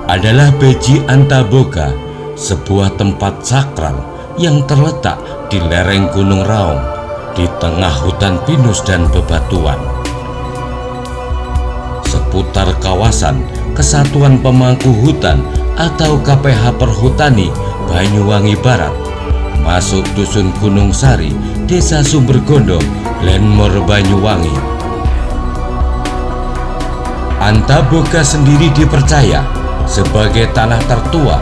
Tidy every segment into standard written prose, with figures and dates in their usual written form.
adalah Beji Antaboga, sebuah tempat sakral yang terletak di lereng Gunung Raung di tengah hutan pinus dan bebatuan. Seputar kawasan Kesatuan Pemangku Hutan atau KPH Perhutani Banyuwangi Barat, masuk Dusun Gunung Sari, Desa Sumbergondo, Lenmor Banyuwangi. Antaboga sendiri dipercaya sebagai tanah tertua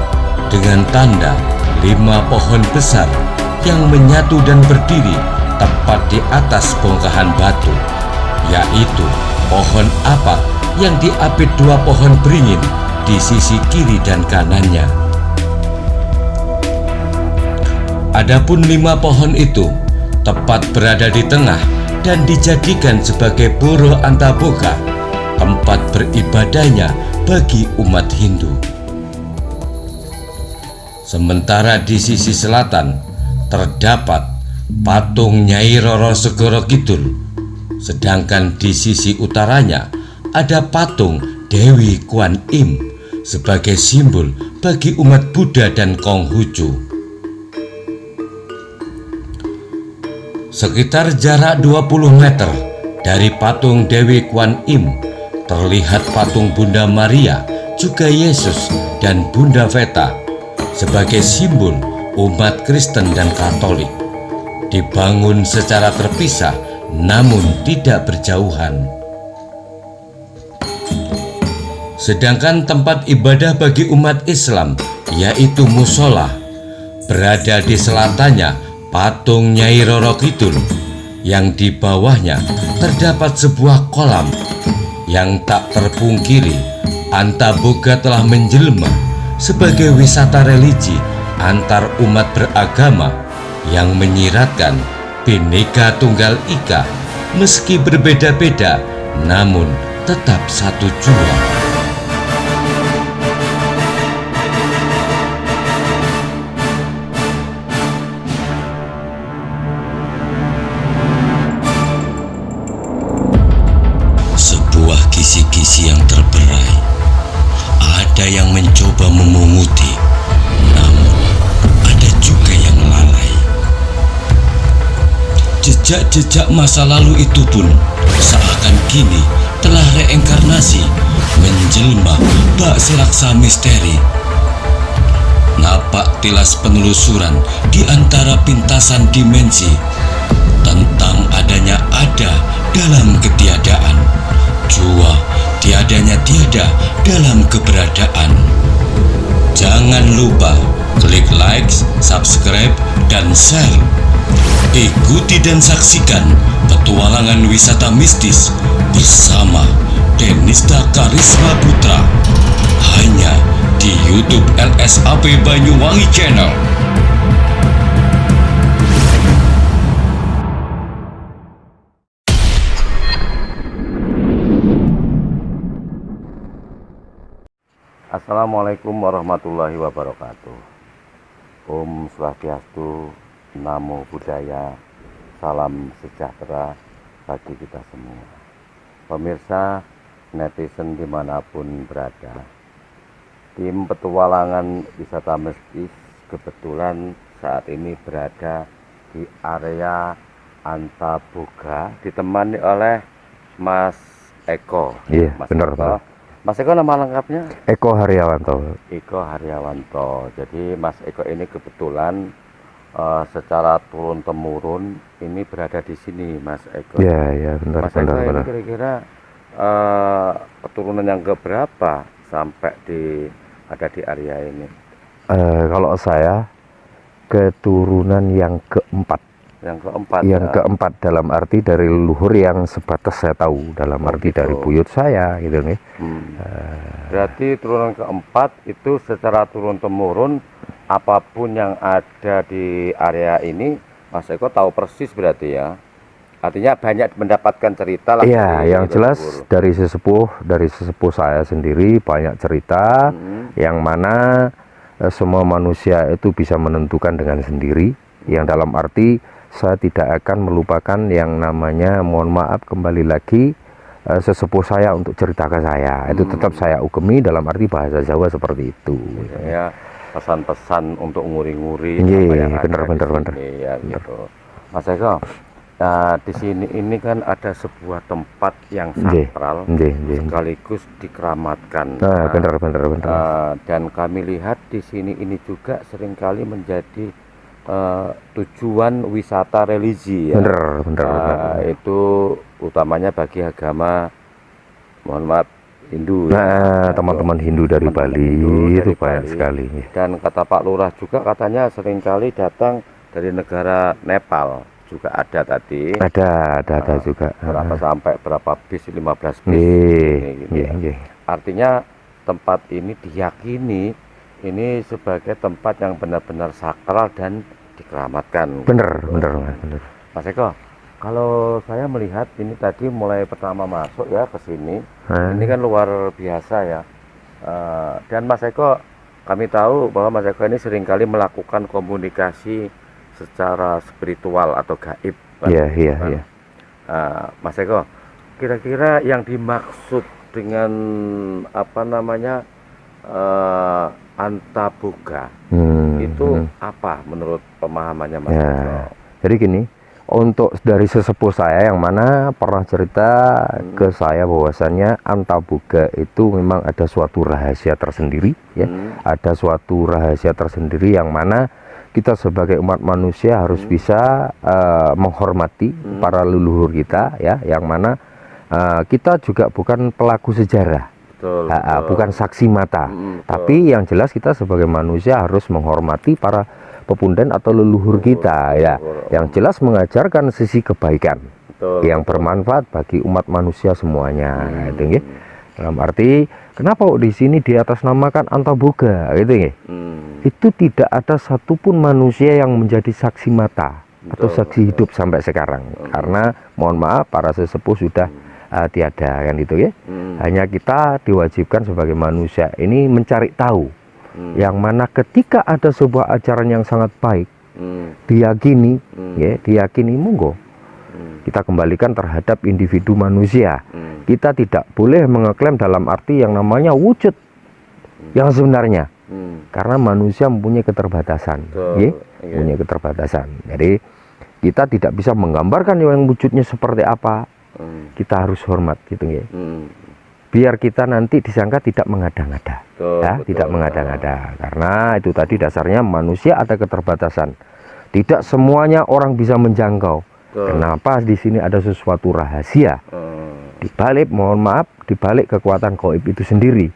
dengan tanda 5 pohon besar yang menyatu dan berdiri tepat di atas bongkahan batu, yaitu pohon apak yang diapit 2 pohon beringin di sisi kiri dan kanannya. Adapun 5 pohon itu tepat berada di tengah dan dijadikan sebagai Pura Antaboga, tempat beribadahnya bagi umat Hindu. Sementara di sisi selatan terdapat patung Nyai Roro Segoro Kidul, sedangkan di sisi utaranya ada patung Dewi Kwan Im sebagai simbol bagi umat Buddha dan Konghucu. Sekitar jarak 20 meter dari patung Dewi Kwan Im terlihat patung Bunda Maria, juga Yesus dan Bunda Veta sebagai simbol umat Kristen dan Katolik. Dibangun secara terpisah namun tidak berjauhan. Sedangkan tempat ibadah bagi umat Islam, yaitu musola, berada di selatannya patung Nyai Roro Kidul, yang di bawahnya terdapat sebuah kolam. Yang tak terpungkiri, Antaboga telah menjelma sebagai wisata religi antar umat beragama yang menyiratkan Bhinneka Tunggal Ika, meski berbeda-beda namun tetap satu jua. Kisi-kisi yang terberai, ada yang mencoba memunguti, namun ada juga yang lalai. Jejak-jejak masa lalu itu pun seakan kini telah reinkarnasi menjelma bak selaksa misteri. Napak tilas penelusuran di antara pintasan dimensi tentang adanya ada dalam ketiadaan, jua tiadanya tiada dalam keberadaan. Jangan lupa klik like, subscribe, dan share. Ikuti dan saksikan petualangan wisata mistis bersama Denista Karisma Putra hanya di YouTube LSAP Banyuwangi Channel. Assalamualaikum warahmatullahi wabarakatuh. Om Swastiastu, Namo Buddhaya, salam sejahtera bagi kita semua. Pemirsa netizen dimanapun berada, tim petualangan wisata mistis kebetulan saat ini berada di area Antaboga, ditemani oleh Mas Eko. Iya, Mas benar, Eko. Pak. Mas Eko nama lengkapnya? Eko Haryawanto. Eko Haryawanto. Jadi Mas Eko ini kebetulan secara turun-temurun ini berada di sini, Mas Eko. Iya, benar, Mas Eko ini benar. kira-kira keturunan yang keberapa sampai ada di area ini? Kalau saya keturunan yang keempat. Yang keempat dalam arti dari leluhur yang sebatas saya tahu, dalam arti gitu. dari buyut saya gitu nih. Berarti turunan keempat itu secara turun-temurun apapun yang ada di area ini, Mas Eko tahu persis berarti ya. Artinya banyak mendapatkan cerita lah. Iya, yang jelas dari sesepuh saya sendiri banyak cerita yang mana semua manusia itu bisa menentukan dengan sendiri, yang dalam arti saya tidak akan melupakan yang namanya, mohon maaf kembali lagi, sesepuh saya untuk cerita ke saya. Itu tetap saya ugemi dalam arti bahasa Jawa seperti itu. Ya, pesan-pesan untuk nguri-nguri Iya, bener. ya gitu. Mas Eko, di sini ini kan ada sebuah tempat yang sakral, sekaligus dikeramatkan. Bener. Dan kami lihat di sini ini juga seringkali menjadi tujuan wisata religi ya. Bener. Itu utamanya bagi agama, mohon maaf, Hindu. Teman-teman Hindu dari Bali itu banyak sekali. Dan kata Pak Lurah juga katanya seringkali datang dari negara Nepal juga ada tadi. Ada juga. Sampai berapa bis, 15 bis. Gitu. Artinya tempat ini diyakini ini sebagai tempat yang benar-benar sakral dan dikeramatkan. Bener. Mas Eko, kalau saya melihat ini tadi mulai pertama masuk ya ke sini, ini kan luar biasa ya. Dan Mas Eko, kami tahu bahwa Mas Eko ini seringkali melakukan komunikasi secara spiritual atau gaib. Iya. Mas Eko, kira-kira yang dimaksud dengan apa namanya Antaboga itu apa menurut pemahamannya Mas Eko? Jadi gini, untuk dari sesepuh saya yang mana pernah cerita ke saya bahwasannya Antaboga itu memang ada suatu rahasia tersendiri ya. Ada suatu rahasia tersendiri yang mana kita sebagai umat manusia harus bisa menghormati para leluhur kita ya, yang mana kita juga bukan pelaku sejarah. Betul. Bukan saksi mata, tapi yang jelas kita sebagai manusia harus menghormati para pepundan atau leluhur kita ya, yang jelas mengajarkan sisi kebaikan yang bermanfaat bagi umat manusia semuanya. Gitu, ya. Dalam arti kenapa di sini di atas namakan Antaboga gitu ya? Itu tidak ada satupun manusia yang menjadi saksi mata atau saksi hidup sampai sekarang, karena mohon maaf para sesepuh sudah tiada kan itu ya. Hanya kita diwajibkan sebagai manusia ini mencari tahu, yang mana ketika ada sebuah ajaran yang sangat baik diyakini ya, diyakini monggo kita kembalikan terhadap individu manusia. Kita tidak boleh mengeklaim dalam arti yang namanya wujud yang sebenarnya, karena manusia mempunyai keterbatasan ya, mempunyai keterbatasan. Jadi kita tidak bisa menggambarkan yang wujudnya seperti apa. Kita harus hormat gitu ya. Biar kita nanti disangka tidak mengada-ngada ya, tidak mengada-ngada, karena itu tadi dasarnya manusia ada keterbatasan, tidak semuanya orang bisa menjangkau. Kenapa di sini ada sesuatu rahasia dibalik, mohon maaf, dibalik kekuatan gaib itu sendiri.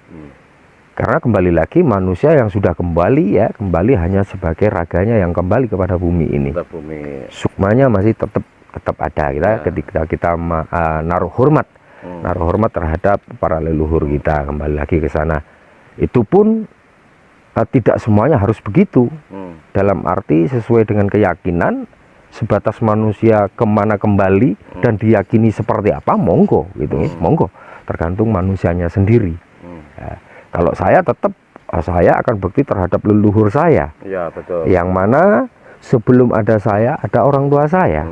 Karena kembali lagi manusia yang sudah kembali ya, kembali hanya sebagai raganya yang kembali kepada bumi ini. Sukmanya masih tetap ada ketika kita naruh hormat terhadap para leluhur kita, kembali lagi ke sana. Itu pun tidak semuanya harus begitu. Dalam arti sesuai dengan keyakinan, sebatas manusia kemana kembali dan diyakini seperti apa, monggo gitu, monggo, tergantung manusianya sendiri. Kalau saya tetap saya akan bekti terhadap leluhur saya, ya, betul. Yang mana sebelum ada saya ada orang tua saya,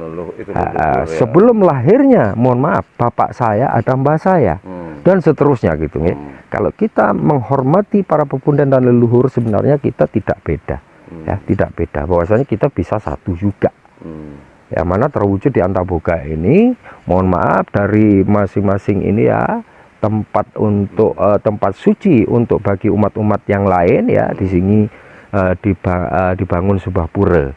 sebelum lahirnya mohon maaf bapak saya ada mbah saya, dan seterusnya gitu ya. Kalau kita menghormati para pepundan dan leluhur, sebenarnya kita tidak beda ya, tidak beda, bahwasanya kita bisa satu juga. Yang mana terwujud di Antaboga ini, mohon maaf, dari masing-masing ini ya tempat untuk tempat suci untuk bagi umat-umat yang lain ya. Di sini dibangun sebuah pura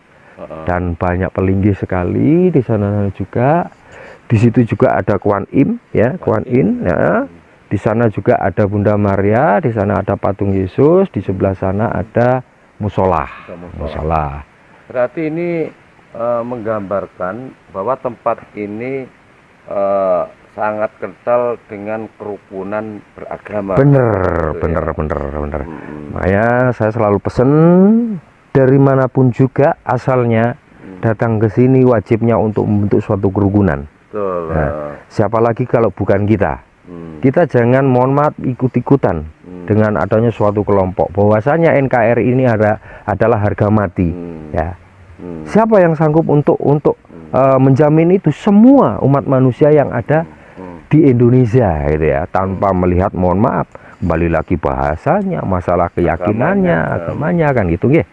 dan banyak pelinggih sekali di sana juga. Di situ juga ada Kuan Im ya, Kuan Im ya. Di sana juga ada Bunda Maria, di sana ada patung Yesus, di sebelah sana ada musola. Berarti ini menggambarkan bahwa tempat ini sangat kental dengan kerukunan beragama. Bener. Makanya saya selalu pesen, dari manapun juga asalnya, datang ke sini wajibnya untuk membentuk suatu kerukunan. Nah, siapa lagi kalau bukan kita? Kita jangan, mohon maaf, ikut-ikutan dengan adanya suatu kelompok. Bahwasanya NKRI ini adalah harga mati. Ya. Siapa yang sanggup untuk menjamin itu? Semua umat manusia yang ada di Indonesia gitu ya, tanpa melihat, mohon maaf, kembali lagi bahasanya, masalah keyakinannya, agamanya kan gitu nggih.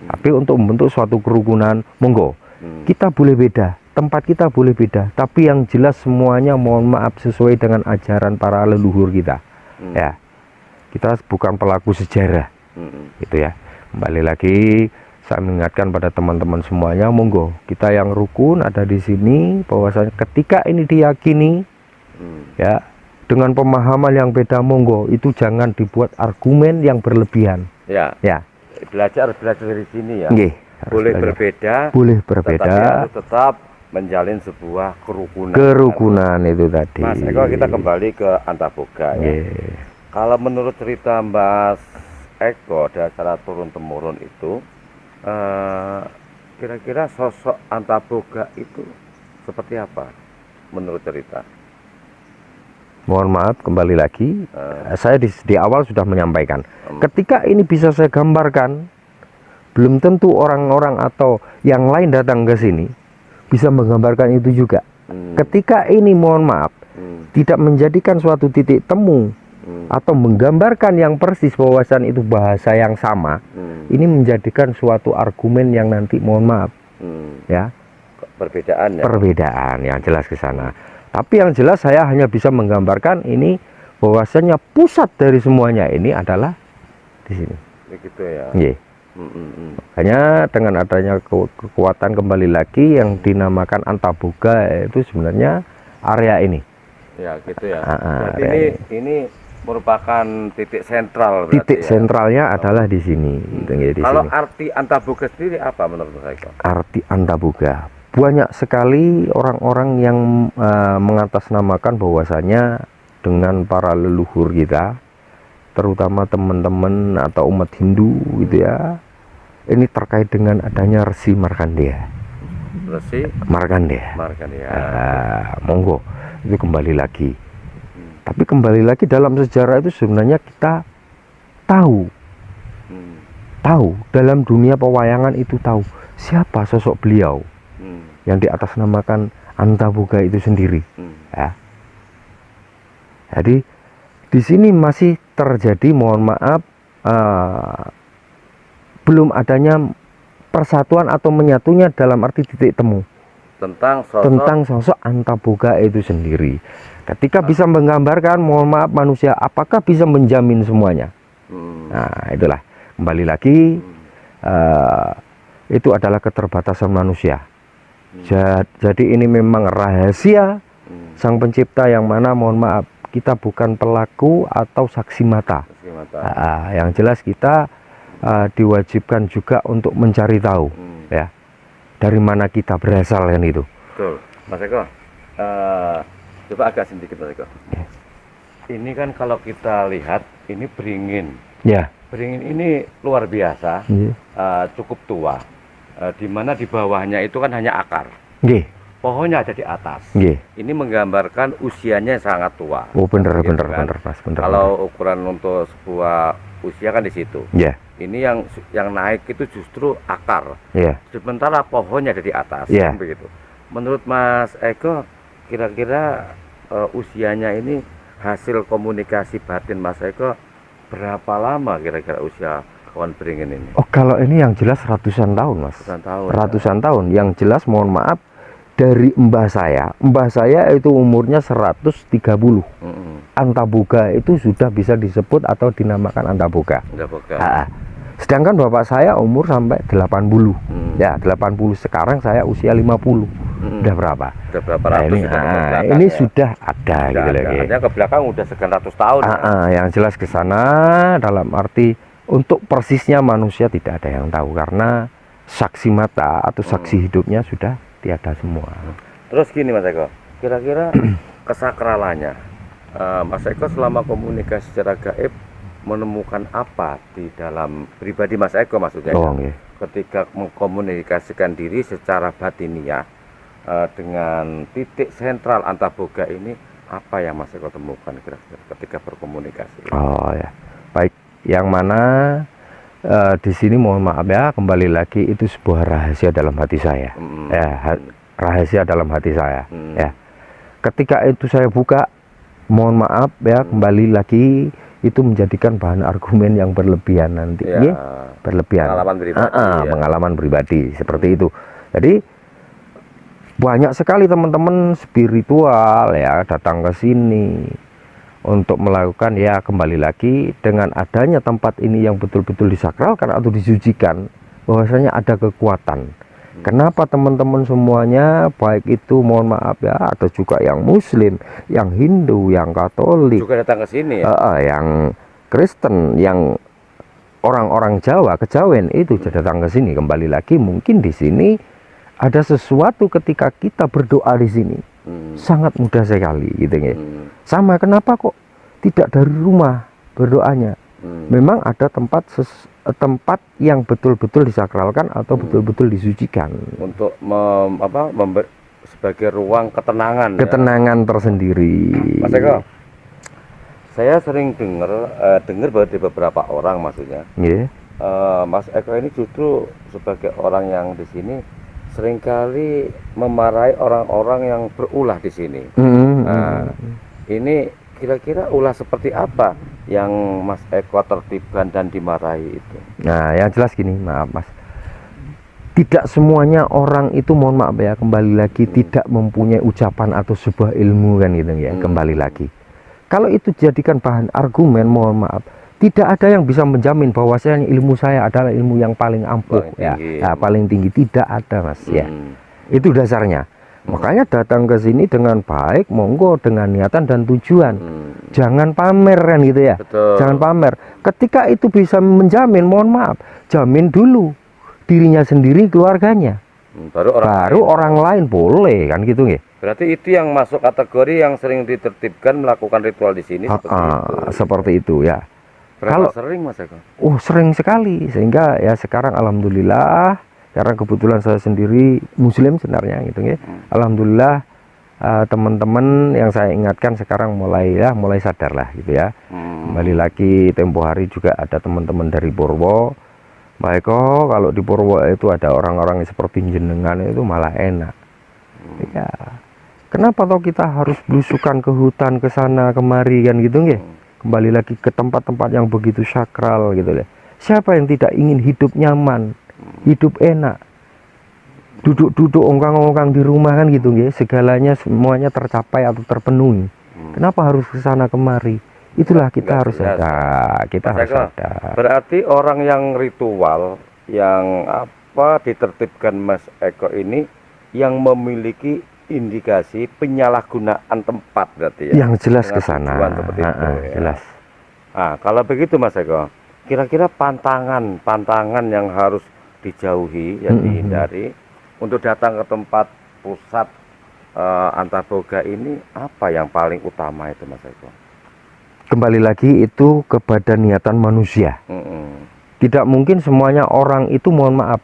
Tapi untuk membentuk suatu kerukunan, monggo. Kita boleh beda, tempat kita boleh beda, tapi yang jelas semuanya mohon maaf sesuai dengan ajaran para leluhur kita. Ya. Kita bukan pelaku sejarah. Gitu ya. Kembali lagi saya mengingatkan pada teman-teman semuanya, monggo kita yang rukun ada di sini, bahwasanya ketika ini diyakini ya dengan pemahaman yang beda, monggo itu jangan dibuat argumen yang berlebihan. Ya. Ya. Belajar dari sini ya. Nggih, boleh belajar. berbeda, Boleh berbeda, tetapi harus tetap menjalin sebuah kerukunan. Kerukunan itu tadi. Mas Eko, kita kembali ke Antaboga ya. Nggih. Kalau menurut cerita Mas Eko secara turun temurun itu, kira-kira sosok Antaboga itu seperti apa menurut cerita? Mohon maaf, kembali lagi, saya di awal sudah menyampaikan, ketika ini bisa saya gambarkan, belum tentu orang-orang atau yang lain datang ke sini bisa menggambarkan itu juga. Ketika ini mohon maaf, tidak menjadikan suatu titik temu atau menggambarkan yang persis bahwasan itu bahasa yang sama, ini menjadikan suatu argumen yang nanti mohon maaf ya, Perbedaan ya. perbedaan yang jelas ke sana. Tapi yang jelas saya hanya bisa menggambarkan ini bahwasanya pusat dari semuanya ini adalah di sini. Begitu ya. Nggih. Hanya dengan adanya kekuatan kembali lagi yang dinamakan Antaboga, itu sebenarnya area ini. Ya gitu ya. area Berarti ini merupakan titik sentral. Berarti titik ya? sentralnya adalah di sini. Di Kalau sini. arti Antaboga sendiri apa menurut Mas Eko? Arti Antaboga, banyak sekali orang-orang yang mengatasnamakan bahwasanya dengan para leluhur kita, terutama teman-teman atau umat Hindu gitu ya, ini terkait dengan adanya Resi Markandeya. Resi Markandeya. Monggo itu kembali lagi. Tapi kembali lagi dalam sejarah itu sebenarnya kita tahu dalam dunia pewayangan itu tahu siapa sosok beliau yang di atas namakan Antaboga itu sendiri. Ya. Jadi di sini masih terjadi, mohon maaf, belum adanya persatuan atau menyatunya dalam arti titik temu tentang sosok Antaboga itu sendiri. Ketika bisa menggambarkan, mohon maaf, manusia apakah bisa menjamin semuanya? Nah, itulah kembali lagi, itu adalah keterbatasan manusia. Jadi ini memang rahasia Sang Pencipta, yang mana mohon maaf kita bukan pelaku atau saksi mata. Yang jelas kita diwajibkan juga untuk mencari tahu ya, dari mana kita berasal kan itu. Betul. Mas Eko, coba agak sedikit Mas Eko. Ini kan kalau kita lihat ini beringin. Ya. Beringin ini luar biasa, cukup tua. Di mana di bawahnya itu kan hanya akar. Nggih. Pohonnya ada di atas. Nggih. Ini menggambarkan usianya sangat tua. Oh bener Gitu bener kan. Mas, bener. Kalau ukuran untuk sebuah usia kan di situ. Ya. Ini yang naik itu justru akar. Ya. Sementara pohonnya ada di atas. Ya. Begitu. Menurut Mas Eko, kira-kira usianya ini hasil komunikasi batin Mas Eko berapa lama kira-kira usia pohon beringin ini? Oh, kalau ini yang jelas ratusan tahun, Mas. Ratusan tahun. Yang jelas mohon maaf, dari mbah saya itu umurnya 130. Antaboga itu sudah bisa disebut atau dinamakan Antaboga. Sedangkan bapak saya umur sampai 80. Ya, 80. Sekarang saya usia 50. Udah berapa? Udah berapa Nah, ratus? ini sudah ada gitu lagi. Artinya ke belakang udah sekian ratus tahun. Yang jelas ke sana dalam arti untuk persisnya manusia tidak ada yang tahu, karena saksi mata atau saksi hidupnya sudah tiada semua. Terus gini Mas Eko, kira-kira kesakralannya Mas Eko selama komunikasi secara gaib menemukan apa di dalam pribadi Mas Eko maksudnya? Ketika mengkomunikasikan diri secara batiniah dengan titik sentral Antaboga ini, apa yang Mas Eko temukan kira-kira ketika berkomunikasi? Oh ya, baik. Yang mana di sini mohon maaf ya, kembali lagi itu sebuah rahasia dalam hati saya. Rahasia dalam hati saya. Ya. Ketika itu saya buka, mohon maaf ya, kembali lagi itu menjadikan bahan argumen yang berlebihan nanti, Ya, berlebihan. pengalaman pribadi, ya. Pengalaman pribadi seperti itu. Jadi banyak sekali teman-teman spiritual ya datang ke sini untuk melakukan, ya kembali lagi dengan adanya tempat ini yang betul-betul disakralkan atau disucikan, bahwasanya ada kekuatan. Kenapa teman-teman semuanya, baik itu mohon maaf ya, atau juga yang Muslim, yang Hindu, yang Katolik, juga datang ke sini ya. yang Kristen, yang orang-orang Jawa, kejawen itu datang ke sini. Kembali lagi mungkin di sini ada sesuatu ketika kita berdoa di sini sangat mudah sekali gitu ya. Sama kenapa kok tidak dari rumah berdoanya? Memang ada tempat yang betul-betul disakralkan atau betul-betul disucikan Untuk sebagai ruang ketenangan. Ketenangan tersendiri. Mas Eko, saya sering dengar dari beberapa orang, maksudnya. Yeah. Mas Eko ini justru sebagai orang yang di sini seringkali memarahi orang-orang yang berulah di sini. Nah, ini kira-kira ulah seperti apa yang Mas Eko tertibkan dan dimarahi itu? Nah, yang jelas gini, maaf Mas, tidak semuanya orang itu, mohon maaf ya, kembali lagi tidak mempunyai ucapan atau sebuah ilmu kan gitu ya. Kembali lagi, kalau itu jadikan bahan argumen, mohon maaf, tidak ada yang bisa menjamin bahwasanya ilmu saya adalah ilmu yang paling ampuh, paling tinggi. Tidak ada Mas ya. Itu dasarnya. Makanya datang ke sini dengan baik, monggo, dengan niatan dan tujuan. Jangan pamer kan gitu ya. Betul. Jangan pamer. Ketika itu bisa menjamin, mohon maaf, jamin dulu dirinya sendiri, keluarganya. Baru orang lain boleh kan gitu ya. Berarti itu yang masuk kategori yang sering ditertibkan melakukan ritual di sini seperti itu ya. Kalau sering Mas Eko? Sering sekali, sehingga ya sekarang alhamdulillah, karena kebetulan saya sendiri Muslim sebenarnya gitu ya. Alhamdulillah teman-teman yang saya ingatkan sekarang mulai sadar lah gitu ya. Kembali lagi, tempo hari juga ada teman-teman dari Purwo, Mbak Eko, kalau di Purwo itu ada orang-orang seperti jenengan itu malah enak. Ya, kenapa toh kita harus belusukan ke hutan, ke sana kemari kan gitu ya. Kembali lagi ke tempat-tempat yang begitu sakral gitu ya. Siapa yang tidak ingin hidup nyaman, hidup enak, duduk-duduk ongkang-ongkang di rumah kan gitu ya, segalanya semuanya tercapai atau terpenuhi. Kenapa harus ke sana kemari? Itulah kita harus ada, Berarti orang yang ritual yang ditertibkan Mas Eko ini yang memiliki indikasi penyalahgunaan tempat berarti ya. Yang jelas ke sana. Jelas. Nah, kalau begitu Mas Eko, kira-kira pantangan yang harus dijauhi, yang dihindari untuk datang ke tempat pusat Antaboga ini, apa yang paling utama itu Mas Eko? Kembali lagi itu kepada niatan manusia. Tidak mungkin semuanya orang itu, mohon maaf,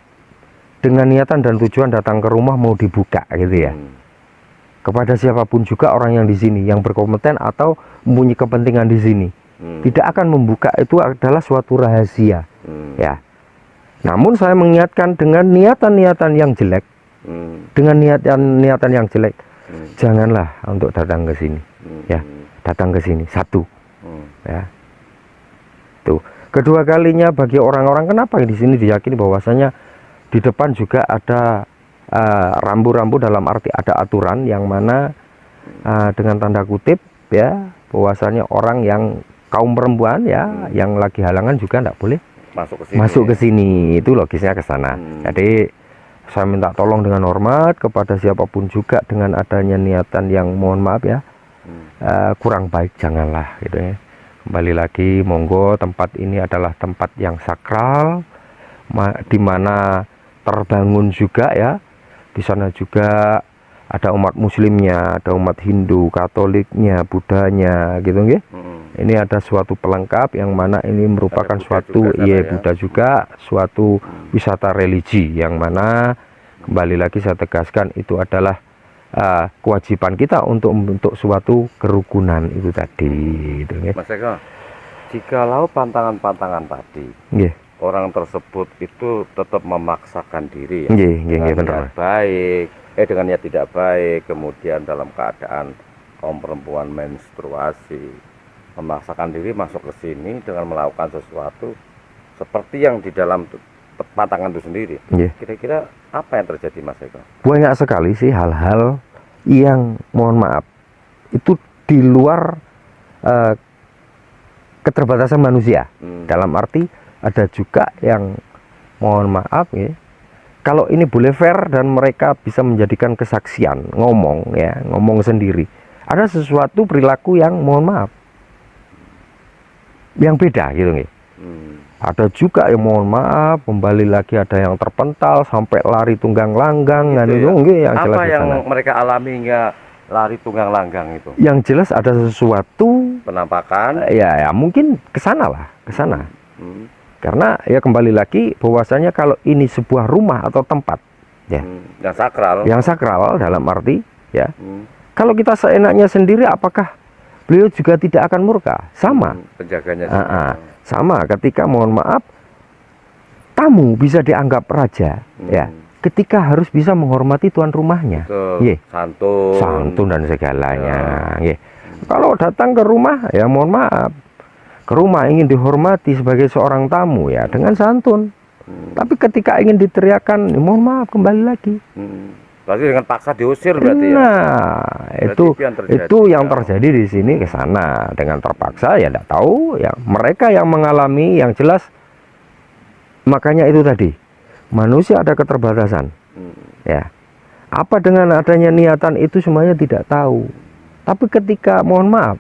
dengan niatan dan tujuan datang ke rumah mau dibuka gitu ya. Kepada siapapun juga orang yang di sini yang berkompeten atau mempunyai kepentingan di sini, tidak akan membuka, itu adalah suatu rahasia ya. Namun saya mengingatkan dengan niatan-niatan yang jelek, dengan niatan yang jelek, janganlah untuk datang ke sini ya. Datang ke sini satu ya. Tuh, kedua kalinya bagi orang-orang, kenapa di sini diyakini bahwasanya di depan juga ada rambu-rambu, dalam arti ada aturan yang mana dengan tanda kutip ya, bahwasanya orang yang kaum perempuan ya, yang lagi halangan juga tidak boleh masuk ke sini. Itu logisnya ke sana. Jadi saya minta tolong dengan hormat kepada siapapun juga, dengan adanya niatan yang mohon maaf ya kurang baik, janganlah gitu ya. Kembali lagi, monggo, tempat ini adalah tempat yang sakral, di mana terbangun juga ya. Di sana juga ada umat Muslimnya, ada umat Hindu, Katoliknya, Budanya, gitu nggih. Ini ada suatu pelengkap yang mana ini merupakan suatu Buddha juga, suatu wisata religi yang mana kembali lagi saya tegaskan itu adalah kewajiban kita untuk membentuk suatu kerukunan itu tadi. Gitu, nggih. Mas Eko, jikalau pantangan-pantangan tadi, orang tersebut itu tetap memaksakan diri ya, dengan niat baik, dengan niat tidak baik, kemudian dalam keadaan kaum perempuan menstruasi memaksakan diri masuk ke sini dengan melakukan sesuatu seperti yang di dalam patangan itu sendiri. Kira-kira apa yang terjadi, Mas Eko? Banyak sekali sih hal-hal yang mohon maaf itu di luar keterbatasan manusia. Dalam arti ada juga yang mohon maaf ya, kalau ini boleh fair dan mereka bisa menjadikan kesaksian, ngomong sendiri, ada sesuatu perilaku yang mohon maaf yang beda gitu nih. Ada juga yang mohon maaf kembali lagi ada yang terpental sampai lari tunggang langgang dan itu yang apa jelas yang mereka alami hingga lari tunggang langgang itu? Yang jelas ada sesuatu penampakan ya mungkin ke sana. Karena ya kembali lagi bahwasanya kalau ini sebuah rumah atau tempat ya yang sakral dalam arti ya kalau kita seenaknya sendiri apakah beliau juga tidak akan murka? Sama penjaganya sama ketika mohon maaf tamu bisa dianggap raja ya ketika harus bisa menghormati tuan rumahnya. Santun dan segalanya kalau datang ke rumah ya mohon maaf ke rumah ingin dihormati sebagai seorang tamu ya dengan santun. Tapi ketika ingin diteriakan mohon maaf kembali lagi berarti dengan paksa diusir berarti itu yang terjadi di sini ke sana dengan terpaksa ya tidak tahu ya mereka yang mengalami yang jelas. Makanya itu tadi manusia ada keterbatasan ya apa dengan adanya niatan itu semuanya tidak tahu. Tapi ketika mohon maaf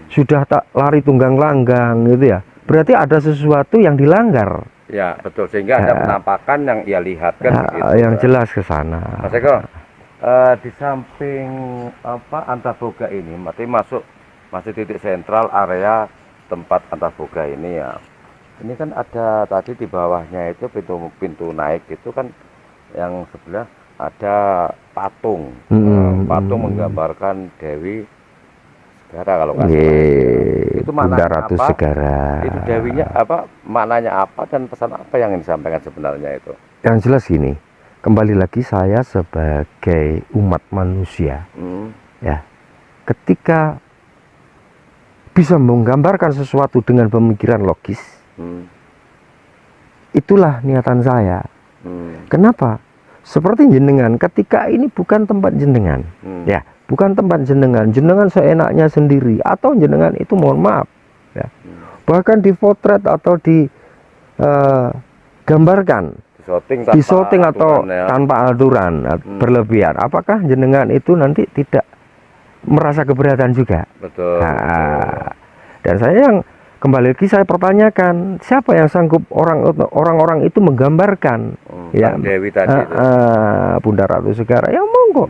sudah tak lari tunggang langgang gitu ya berarti ada sesuatu yang dilanggar. Ya betul, sehingga ada penampakan yang ia lihat kan yang jelas ke sana. Mas Eko, di samping Antaboga ini masih titik sentral area tempat Antaboga ini ya. Ini kan ada tadi di bawahnya itu pintu naik itu kan yang sebelah ada patung. Patung menggambarkan Dewi Segara kalau nggak salah. Itu maknanya Ratu apa? Segara. Itu dewinya apa? Maknanya apa dan pesan apa yang disampaikan sebenarnya itu? Yang jelas gini, kembali lagi saya sebagai umat manusia, ya, ketika bisa menggambarkan sesuatu dengan pemikiran logis, itulah niatan saya. Kenapa? Seperti jenengan, ketika ini bukan tempat jenengan, ya. Bukan tempat jenengan seenaknya sendiri atau jenengan itu mohon maaf ya. Bahkan dipotret atau digambarkan di shooting atau tanpa aturan berlebihan. Apakah jenengan itu nanti tidak merasa keberatan juga? Betul. Dan saya yang kembali lagi saya pertanyakan siapa yang sanggup orang-orang itu menggambarkan ya Dewi tadi itu. Bunda Ratu Segara ya monggo.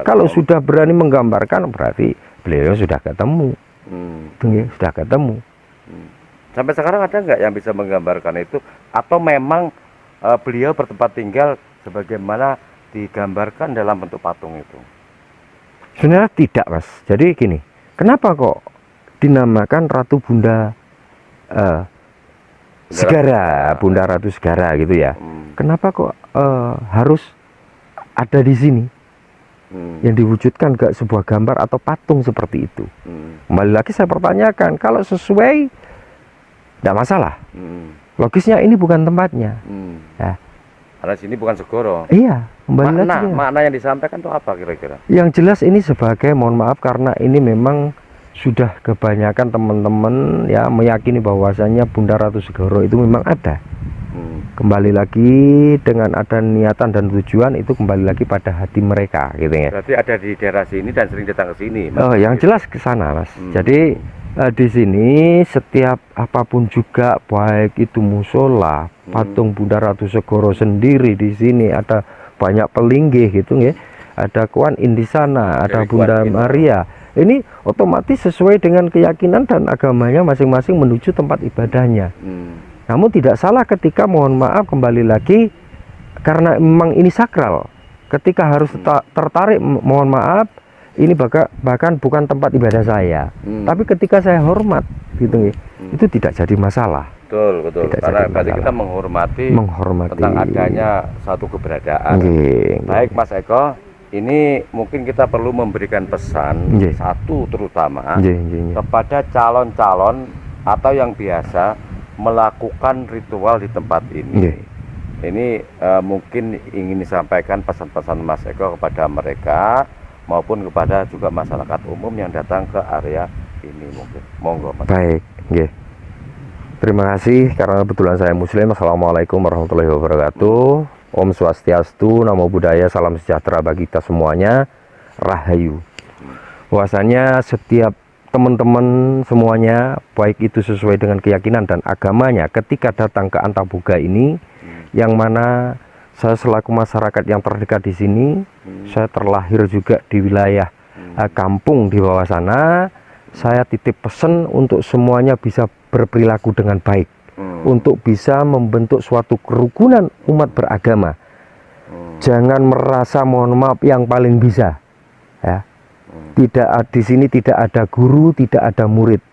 Kalau sudah berani menggambarkan berarti beliau sudah ketemu. Sudah ketemu. Sampai sekarang ada nggak yang bisa menggambarkan itu atau memang beliau bertempat tinggal sebagaimana digambarkan dalam bentuk patung itu? Sebenarnya tidak, Mas. Jadi gini, kenapa kok dinamakan Ratu Bunda Segara, Bunda Ratu Segara gitu ya? Kenapa kok harus ada di sini? Yang diwujudkan ke sebuah gambar atau patung seperti itu. Kembali lagi saya pertanyakan, kalau sesuai tidak masalah. Logisnya ini bukan tempatnya. Ya. Karena sini bukan Segoro. Iya, kembali lagi. Makna yang disampaikan itu apa kira-kira? Yang jelas ini sebagai mohon maaf karena ini memang sudah kebanyakan teman-teman ya meyakini bahwasannya Bunda Ratu Segoro itu memang ada. Kembali lagi dengan ada niatan dan tujuan itu kembali lagi pada hati mereka gitu ya. Berarti ada di daerah sini dan sering datang ke sini. Oh, yang jelas ke sana, Mas. Jadi di sini setiap apapun juga baik itu musola, patung Bunda Ratu Segoro sendiri di sini ada banyak pelinggih gitu ya. Ada Kuan In di sana, ada Bunda Maria. Ini otomatis sesuai dengan keyakinan dan agamanya masing-masing menuju tempat ibadahnya. Namun tidak salah ketika mohon maaf kembali lagi karena memang ini sakral. Ketika harus tertarik mohon maaf ini bahkan bukan tempat ibadah saya. Tapi ketika saya hormat gitu itu tidak jadi masalah. Betul. Karena berarti kita menghormati tentang adanya satu keberadaan. Baik Mas Eko, ini mungkin kita perlu memberikan pesan Nggih. satu terutama Nggih, nggih, nggih. kepada calon-calon atau yang biasa melakukan ritual di tempat ini. Nggih. Ini mungkin ingin disampaikan pesan-pesan Mas Eko kepada mereka maupun kepada juga masyarakat umum yang datang ke area ini mungkin. Monggo Mas. Baik, nggih. Terima kasih karena kebetulan saya muslim. Assalamualaikum warahmatullahi wabarakatuh. Om Swastiastu, Namo Buddhaya, salam sejahtera bagi kita semuanya. Rahayu. Bahwasanya setiap teman-teman semuanya, baik itu sesuai dengan keyakinan dan agamanya, ketika datang ke Antaboga ini, yang mana saya selaku masyarakat yang terdekat di sini, saya terlahir juga di wilayah kampung di bawah sana. Saya titip pesan untuk semuanya bisa berperilaku dengan baik, untuk bisa membentuk suatu kerukunan umat beragama. Jangan merasa mohon maaf yang paling bisa, ya. Tidak, di sini tidak ada guru, tidak ada murid,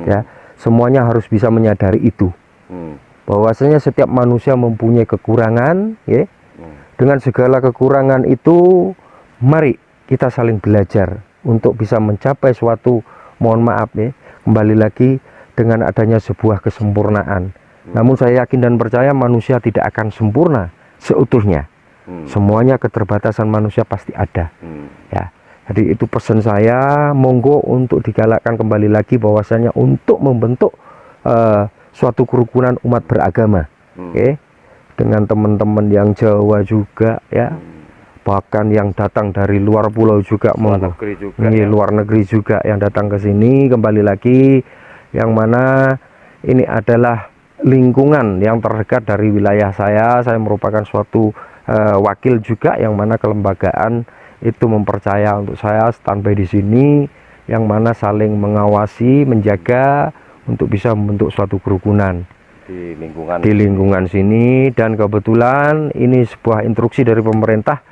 ya. Semuanya harus bisa menyadari itu, bahwasanya setiap manusia mempunyai kekurangan, ya. Dengan segala kekurangan itu, mari kita saling belajar untuk bisa mencapai suatu, mohon maaf ya, kembali lagi dengan adanya sebuah kesempurnaan. Namun saya yakin dan percaya manusia tidak akan sempurna seutuhnya. Semuanya keterbatasan manusia pasti ada, ya. Jadi itu pesan saya, monggo untuk digalakkan kembali lagi bahwasanya untuk membentuk suatu kerukunan umat beragama, oke? Dengan teman-teman yang Jawa juga, ya, bahkan yang datang dari luar pulau juga, monggo. Luar negeri juga yang datang ke sini kembali lagi, yang mana ini adalah lingkungan yang terdekat dari wilayah saya. Saya merupakan suatu wakil juga, yang mana kelembagaan itu mempercaya untuk saya standby di sini, yang mana saling mengawasi, menjaga untuk bisa membentuk suatu kerukunan di lingkungan sini. Dan kebetulan ini sebuah instruksi dari pemerintah,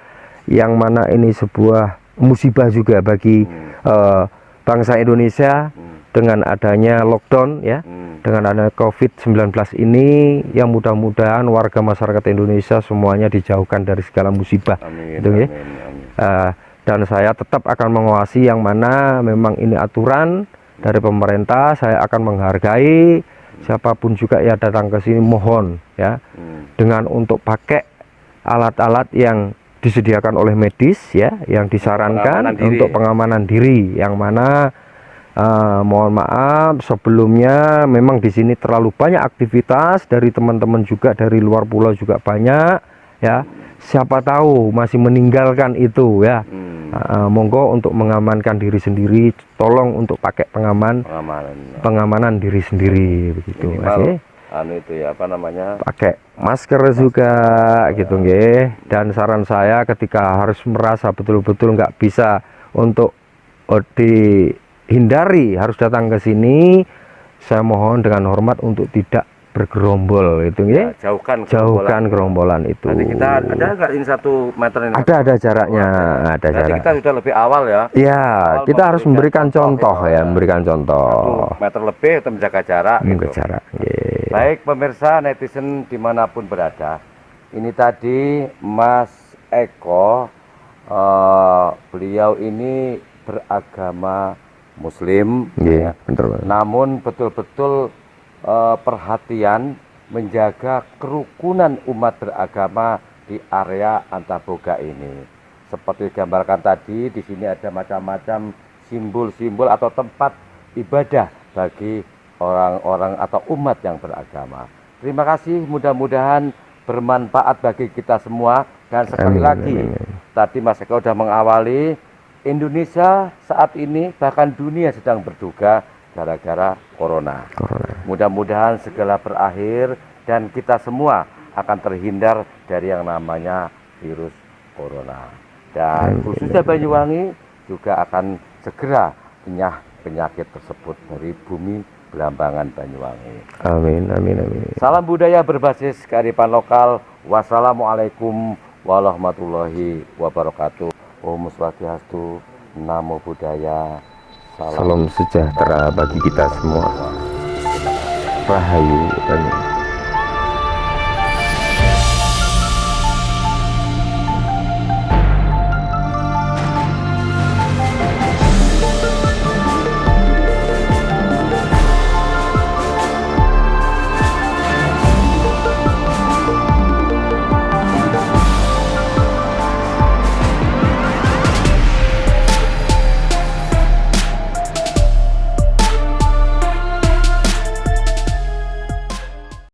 yang mana ini sebuah musibah juga bagi bangsa Indonesia dengan adanya lockdown, ya, dengan adanya COVID-19 ini, yang mudah-mudahan warga masyarakat Indonesia semuanya dijauhkan dari segala musibah. Amin, gitu, ya. amin, amin. Dan saya tetap akan mengawasi, yang mana memang ini aturan dari pemerintah. Saya akan menghargai siapapun juga yang datang ke sini, mohon ya, dengan untuk pakai alat-alat yang disediakan oleh medis, ya, yang disarankan untuk pengamanan diri, yang mana mohon maaf sebelumnya memang di sini terlalu banyak aktivitas dari teman-teman juga dari luar pulau juga banyak, ya. Siapa tahu masih meninggalkan itu, ya. Monggo untuk mengamankan diri sendiri, tolong untuk pakai pengamanan diri sendiri, begitu, Mas. Itu ya, apa namanya, pakai masker juga, gitu, nggih. Dan saran saya ketika harus merasa betul-betul nggak bisa untuk dihindari harus datang ke sini, saya mohon dengan hormat untuk tidak bergerombol, itu ya, jauhkan gerombolan itu. Nanti kita ada nggak ini 1 meter ini? Ada jaraknya, ada jarak. Kita sudah lebih awal, ya. Ya, kita harus memberikan contoh, ya, memberikan contoh. 1 meter lebih untuk menjaga jarak. Menjaga jarak. Yeah. Baik pemirsa netizen dimanapun berada, ini tadi Mas Eko, beliau ini beragama Muslim, yeah, ya. Namun betul-betul perhatian menjaga kerukunan umat beragama di area Antaboga ini. Seperti digambarkan tadi, di sini ada macam-macam simbol-simbol atau tempat ibadah bagi orang-orang atau umat yang beragama. Terima kasih, mudah-mudahan bermanfaat bagi kita semua. Dan sekali lagi, tadi Mas Eko sudah mengawali, Indonesia saat ini bahkan dunia sedang berduka gara-gara corona. Mudah-mudahan segala berakhir dan kita semua akan terhindar dari yang namanya virus corona. Dan khususnya Banyuwangi juga akan segera enyah penyakit tersebut dari bumi Belambangan Banyuwangi. Amin, amin, amin. Salam budaya berbasis kearifan lokal. Wassalamualaikum warahmatullahi wabarakatuh. Om Swastiastu, Namo Buddhaya. Salam sejahtera bagi kita semua. Rahayu.